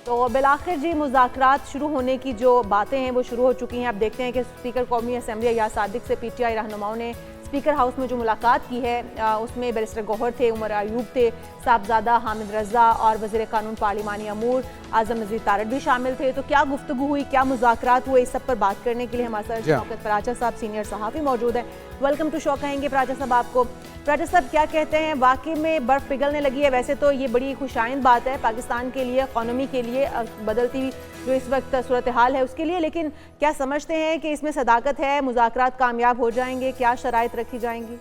तो बिलाखिर जी मुज़ाकरात शुरू होने की जो बातें हैं वो शुरू हो चुकी हैं। अब देखते हैं कि स्पीकर कौमी असम्बली अय्याज सादिक से पीटीआई रहनुमाओं ने स्पीकर हाउस में जो मुलाकात की है उसमें बैरिस्टर गौहर थे, उमर अयूब थे, साहबजादा हामिद रजा और वज़ीर कानून पार्लिमानी अमूर आज़म नज़ीर तारड़ भी शामिल थे। तो क्या गुफ्तगू हुई, क्या मुज़ाकरात हुए, इस सब पर बात करने के लिए हमारे साथ शौकत पराचा साहब सीनियर सहाफ़ी मौजूद हैं। वेलकम टू शो कहेंगे पराचा साहब आपको। पराचा साहब क्या कहते हैं, वाकई में बर्फ़ पिघलने लगी है? वैसे तो ये बड़ी खुशाइंद बात है पाकिस्तान के लिए, इकॉनमी के लिए, बदलती जो इस वक्त सूरत हाल है उसके लिए, लेकिन क्या समझते हैं कि इसमें सदाकत है, मुज़ाकरात कामयाब हो जाएंगे, क्या शराइत रखी जाएंगी?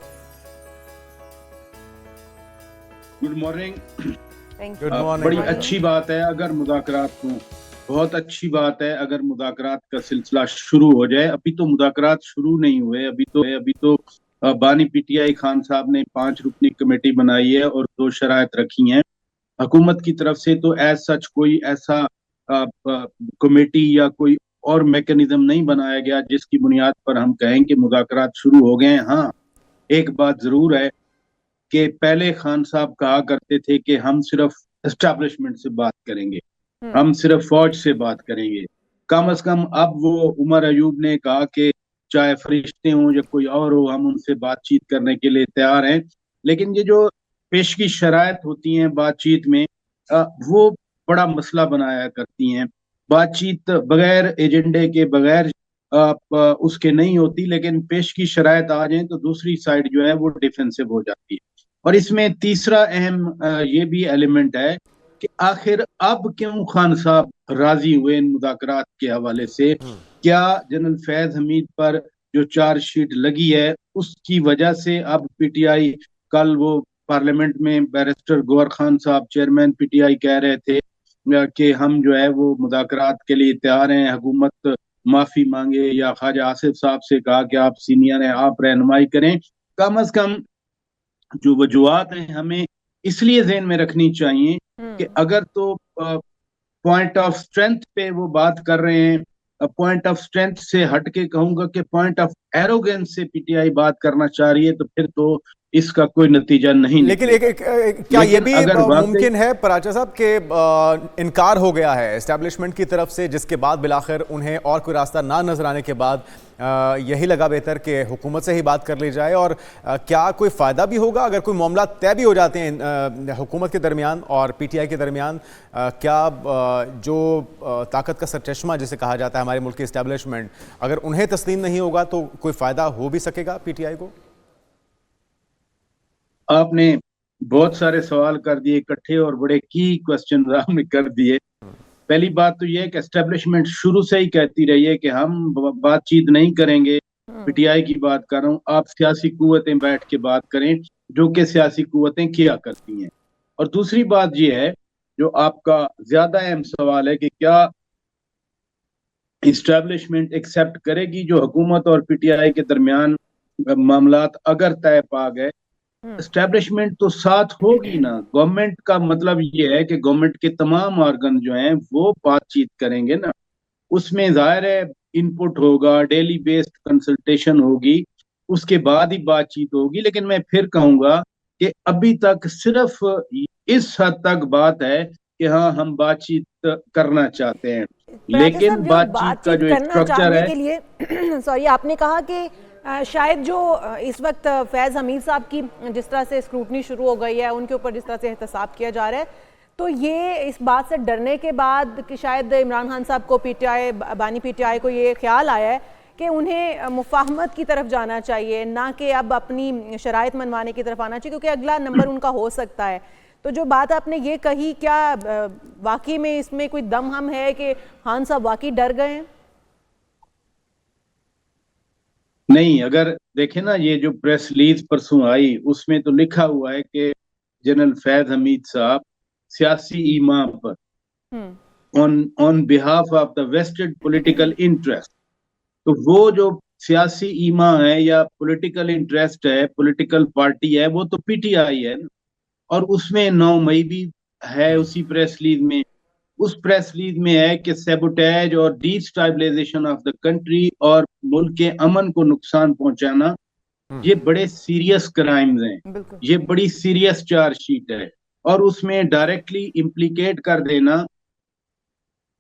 Good morning. Good morning. बड़ी अच्छी बात है अगर मुज़ाकरात हो, बहुत अच्छी बात है अगर मुज़ाकरात का सिलसिला शुरू हो जाए। अभी तो मुज़ाकरात शुरू नहीं हुए, अभी तो बानी पीटीआई खान साहब ने 5 रुकनी कमेटी बनाई है और 2 शराइत रखी हैं। हुकूमत की तरफ से तो एज सच कोई ऐसा कमेटी या कोई और मैकेनिज्म नहीं बनाया गया जिसकी बुनियाद पर हम कहें कि मुज़ाकरात शुरू हो गए हैं। हाँ, एक बात जरूर है कि पहले खान साहब कहा करते थे कि हम सिर्फ एस्टैब्लिशमेंट से बात करेंगे, हम सिर्फ फौज से बात करेंगे। कम से कम अब वो उमर अयूब ने कहा कि चाहे फरिश्ते हों या कोई और हो, हम उनसे बातचीत करने के लिए तैयार हैं। लेकिन ये जो पेश की शराइत होती हैं बातचीत में, वो बड़ा मसला बनाया करती हैं। बातचीत बगैर एजेंडे के, बगैर उसके नहीं होती, लेकिन पेश की शराइत आ जाए तो दूसरी साइड जो है वो डिफेंसिव हो जाती है। और इसमें तीसरा अहम ये भी एलिमेंट है कि आखिर अब क्यों खान साहब राजी हुए इन मुज़ाकरात के हवाले से। क्या जनरल फैज हमीद पर जो चार्जशीट लगी है उसकी वजह से अब पीटीआई, कल वो पार्लियामेंट में बैरिस्टर गौहर खान साहब चेयरमैन पीटीआई कह रहे थे कि हम जो है वो मुज़ाकरात के लिए तैयार हैं, हुकूमत माफी मांगे, या ख्वाजा आसिफ साहब से कहा कि आप सीनियर हैं, आप रहनुमाई करें। कम अज कम जो वजूहात हैं हमें इसलिए ज़हन में रखनी चाहिए कि अगर तो पॉइंट ऑफ स्ट्रेंथ पे वो बात कर रहे हैं, पॉइंट ऑफ स्ट्रेंथ से हटके कहूंगा कि पॉइंट ऑफ एरोगेंस से पीटीआई बात करना चाह रही है, तो फिर तो इसका कोई नतीजा नहीं लेकिन क्या ये भी मुमकिन है पराचा साहब के इनकार हो गया है एस्टैब्लिशमेंट की तरफ से, जिसके बाद बिलाखिर उन्हें और कोई रास्ता ना नजर आने के बाद यही लगा बेहतर कि हुकूमत से ही बात कर ली जाए? और क्या कोई फ़ायदा भी होगा अगर कोई मामला तय भी हो जाते हैं हुकूमत के दरमियान और पीटीआई के दरमियान? क्या जो ताकत का सरचश्मा जिसे कहा जाता है हमारे मुल्क की एस्टैब्लिशमेंट, अगर उन्हें तस्लीम नहीं होगा तो कोई फ़ायदा हो भी सकेगा पीटीआई को? आपने बहुत सारे सवाल कर दिए इकट्ठे और बड़े की क्वेश्चन आपने कर दिए। पहली बात तो यह है कि एस्टेब्लिशमेंट शुरू से ही कहती रही है कि हम बातचीत नहीं करेंगे। पीटीआई की बात कर रहा हूँ, आप सियासी कुव्वतें बैठ के बात करें, जो कि सियासी कुव्वतें किया करती हैं। और दूसरी बात यह है, जो आपका ज्यादा अहम सवाल है कि क्या इस्टेब्लिशमेंट एक्सेप्ट करेगी जो हुकूमत और पीटीआई के दरमियान मामलात अगर तय पा गए। एस्टेब्लिशमेंट तो साथ होगी ना। गवर्नमेंट का मतलब ये है कि गवर्नमेंट के तमाम ऑर्गन जो हैं वो बातचीत करेंगे ना, उसमें जाहिर है इनपुट होगा, डेली बेस्ड कंसल्टेशन होगी, उसके बाद ही बातचीत होगी। लेकिन मैं फिर कहूंगा कि अभी तक सिर्फ इस हद तक बात है कि हाँ हम बातचीत करना चाहते हैं, लेकिन बातचीत का जो स्ट्रक्चर है के लिए सॉरी, आपने कहा कि शायद जो इस वक्त फैज़ हमीद साहब की जिस तरह से स्क्रूटनी शुरू हो गई है, उनके ऊपर जिस तरह से एहतसाब किया जा रहा है, तो ये इस बात से डरने के बाद कि शायद इमरान खान साहब को पीटीआई, बानी पीटीआई को ये ख्याल आया है कि उन्हें मुफाहमत की तरफ जाना चाहिए, ना कि अब अपनी शराइत मनवाने की तरफ आना चाहिए, क्योंकि अगला नंबर उनका हो सकता है। तो जो बात आपने ये कही, क्या वाकई में इसमें कोई दम हम है कि खान साहब वाकई डर गए हैं? नहीं, अगर देखें ना, ये जो प्रेस रिलीज परसों आई उसमें तो लिखा हुआ है कि जनरल फैज हमीद साहब सियासी ईमा पर on behalf of the wasted political interest, तो वो जो सियासी ईमा है या पॉलिटिकल इंटरेस्ट है, पॉलिटिकल पार्टी है, वो तो पीटीआई है ना। और उसमें 9 मई भी है उसी प्रेस रिलीज में। उस प्रेस रिलीज में है कि सैबोटेज और डिस्टेबलाइजेशन ऑफ द कंट्री और मुल्क के अमन को नुकसान पहुंचाना, ये बड़े सीरियस क्राइम्स हैं, ये बड़ी सीरियस चार्जशीट है। और उसमें डायरेक्टली इम्प्लीकेट कर देना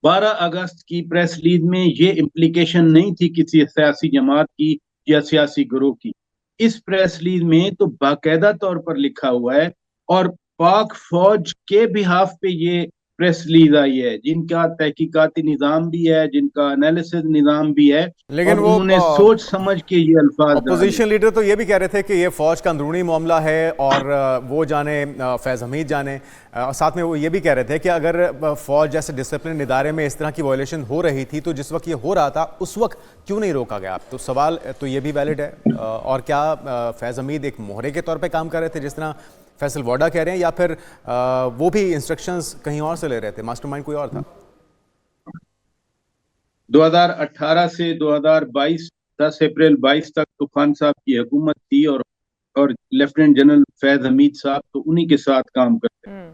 12 अगस्त की प्रेस रिलीज में ये इम्प्लीकेशन नहीं थी किसी सियासी जमात की या सियासी ग्रुप की। इस प्रेस रिलीज में तो बाकायदा तौर पर लिखा हुआ है और पाक फौज के बिहाफ पे ये प्रेस रिलीज आई है, जिनका तहकीकाती निज़ाम भी है, जिनका एनालिसिस निज़ाम भी है, लेकिन और वो उन्होंने सोच समझ के ये अल्फाज डाले। अपोजिशन लीडर तो ये भी कह रहे थे कि ये फौज का अंदरूनी मामला है और वो जाने, फैज़ हमीद जाने। साथ में वो ये भी कह रहे थे कि अगर फौज जैसे डिसिप्लिन इदारे में इस तरह की वायलेशन हो रही थी तो जिस वक्त ये हो रहा था उस वक्त क्यों नहीं रोका गया? तो सवाल तो ये भी वैलिड है। और क्या फैज़ हमीद एक मोहरे के तौर पे काम कर रहे थे जिस तरह फैसल वाडा कह रहे हैं, या फिर वो भी इंस्ट्रक्शंस कहीं और से ले रहे थे, मास्टरमाइंड कोई और था? 2018 से 2022 10 अप्रैल 22 तक तो खान साहब की हुकूमत थी और लेफ्टिनेंट जनरल फैज हमीद साहब तो उन्हीं के साथ काम करते हैं।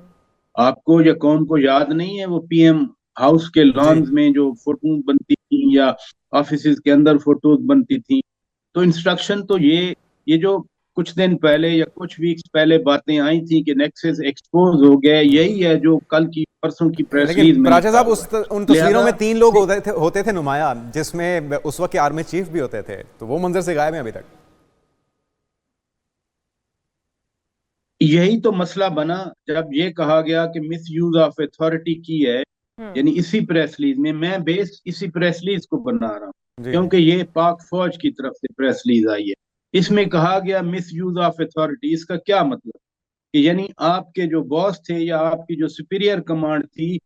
आपको या कौन को याद नहीं है वो पीएम हाउस के लॉन्स में जो फोटो बनती थी या ऑफिस के अंदर फोटोज बनती थी? तो इंस्ट्रक्शन तो ये जो कुछ दिन पहले या कुछ वीक्स पहले बातें आई थी कि नेक्सस एक्सपोज हो गए, यही है जो कल की परसों की प्रेस रिलीज में। राजा साहब, उन तस्वीरों में 3 लोग होते थे नुमाया, जिसमें उस वक्त के आर्मी चीफ भी होते थे, तो वो मंजर से गायब है अभी तक। यही तो मसला बना जब ये कहा गया कि मिस यूज ऑफ अथॉरिटी की है, यानी इसी प्रेस रिलीज में। मैं बेस इसी प्रेस रिलीज को बना रहा हूँ क्योंकि ये पाक फौज की तरफ से प्रेस रिलीज आई है। इसमें कहा गया मिस यूज ऑफ अथॉरिटी। इसका क्या मतलब कि यानी आपके जो बॉस थे या आपकी जो सुपीरियर कमांड थी,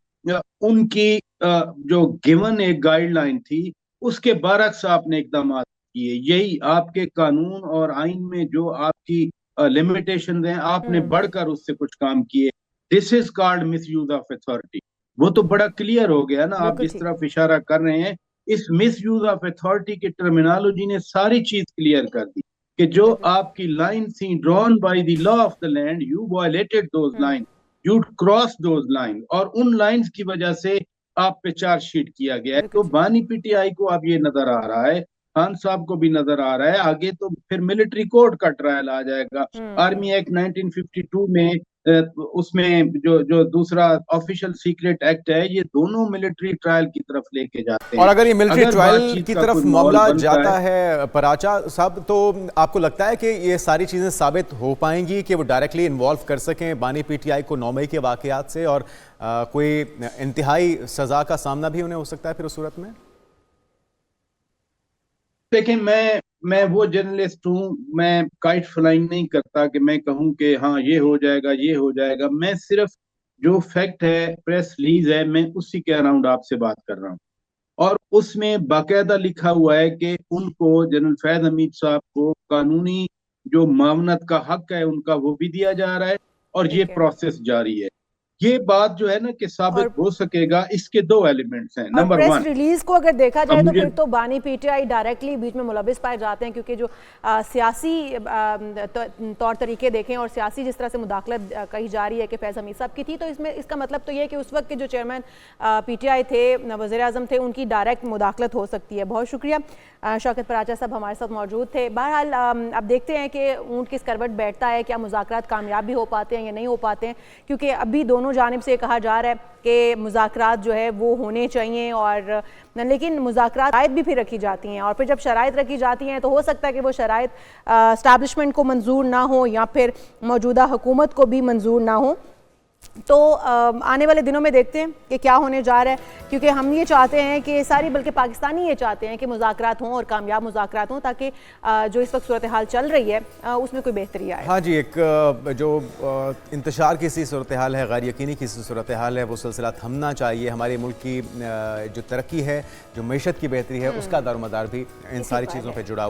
उनकी जो गिवन एक गाइडलाइन थी उसके बरक्स आपने इकदाम किए। यही आपके कानून और आइन में जो आपकी लिमिटेशन हैं, आपने बढ़कर उससे कुछ काम किए। This is called miss use of authority. वो तो बड़ा क्लियर हो गया ना, आप जिस तरफ इशारा कर रहे हैं। इस मिस यूज ऑफ अथॉरिटी की टर्मिनोलॉजी ने सारी चीज क्लियर कर दी कि जो आपकी लाइन थी drawn by the law of the land, you violated those line, you cross those line, और उन लाइंस की वजह से आप पे चार्जशीट किया गया है। तो बानी पीटीआई को अब ये नजर आ रहा है, खान साहब को भी नजर आ रहा है, आगे तो फिर मिलिट्री कोर्ट का ट्रायल आ जाएगा। आर्मी एक्ट 1952 में उसमें जो दूसरा ऑफिशियल सीक्रेट एक्ट है, ये दोनों मिलिट्री ट्रायल की तरफ लेके जाते हैं। और अगर ये मिलिट्री ट्रायल की तरफ मामला जाता है पराचा साहब, तो आपको लगता है कि ये सारी चीजें साबित हो पाएंगी कि वो डायरेक्टली इन्वॉल्व कर सकें बानी पीटीआई को 9 मई के वाकयात से, और कोई इंतहाई सजा का सामना भी उन्हें हो सकता है फिर उस सूरत में? देखिए, मैं वो जर्नलिस्ट हूँ, मैं काइट फ्लाइंग नहीं करता कि मैं कहूँ कि हाँ ये हो जाएगा ये हो जाएगा। मैं सिर्फ जो फैक्ट है, प्रेस रिलीज है, मैं उसी के अराउंड आपसे बात कर रहा हूँ। और उसमें बाकायदा लिखा हुआ है कि उनको, जनरल फैज हमीद साहब को, कानूनी जो मामनत का हक है उनका वो भी दिया जा रहा है और ये प्रोसेस जारी है। ये बात जो है ना कि साबित हो सकेगा, इसके 2 एलिमेंट्स हैं। नंबर 1, प्रेस रिलीज को अगर देखा जाए तो फिर तो बानी पीटीआई डायरेक्टली बीच में मुलविस पाए जाते हैं, क्योंकि जो सियासी तौर तरीके देखें और सियासी जिस तरह से मुदाखलत कही जा रही है कि फैज हमीद साहब की थी, तो इसमें इसका मतलब तो ये है कि उस वक्त के जो चेयरमैन पीटीआई थे, वज़ीर आज़म थे, उनकी डायरेक्ट मुदाखलत हो सकती है। बहुत शुक्रिया, शौकत पराचा साहब हमारे साथ मौजूद थे। बहरहाल अब देखते हैं कि ऊंट किस करवट बैठता है, क्या मुज़ाकरात कामयाब भी हो पाते हैं या नहीं हो पाते हैं, क्योंकि अभी दोनों जानिब से कहा जा रहा है कि मुज़ाकरात जो है वो होने चाहिए, और लेकिन मुज़ाकरात शराइत भी फिर रखी जाती हैं, और फिर जब शराइत रखी जाती हैं तो हो सकता है कि वो शराइत एस्टैब्लिशमेंट को मंजूर ना हो या फिर मौजूदा हुकूमत को भी मंजूर ना हो। तो आने वाले दिनों में देखते हैं कि क्या होने जा रहा है, क्योंकि हम ये चाहते हैं कि सारी, बल्कि पाकिस्तानी ये चाहते हैं कि मुज़ाकरात हों और कामयाब मुज़ाकरात हों, ताकि जो इस वक्त सूरत हाल चल रही है उसमें कोई बेहतरी आए। हाँ जी, एक जो इंतशार की सी सूरत हाल है, गैर यकीनी की सूरत हाल है, वो सिलसिला थमना चाहिए। हमारे मुल्क की जो तरक्की है, जो मईशत की बेहतरी है, उसका दारोमदार भी इन सारी चीज़ों पर जुड़ा हुआ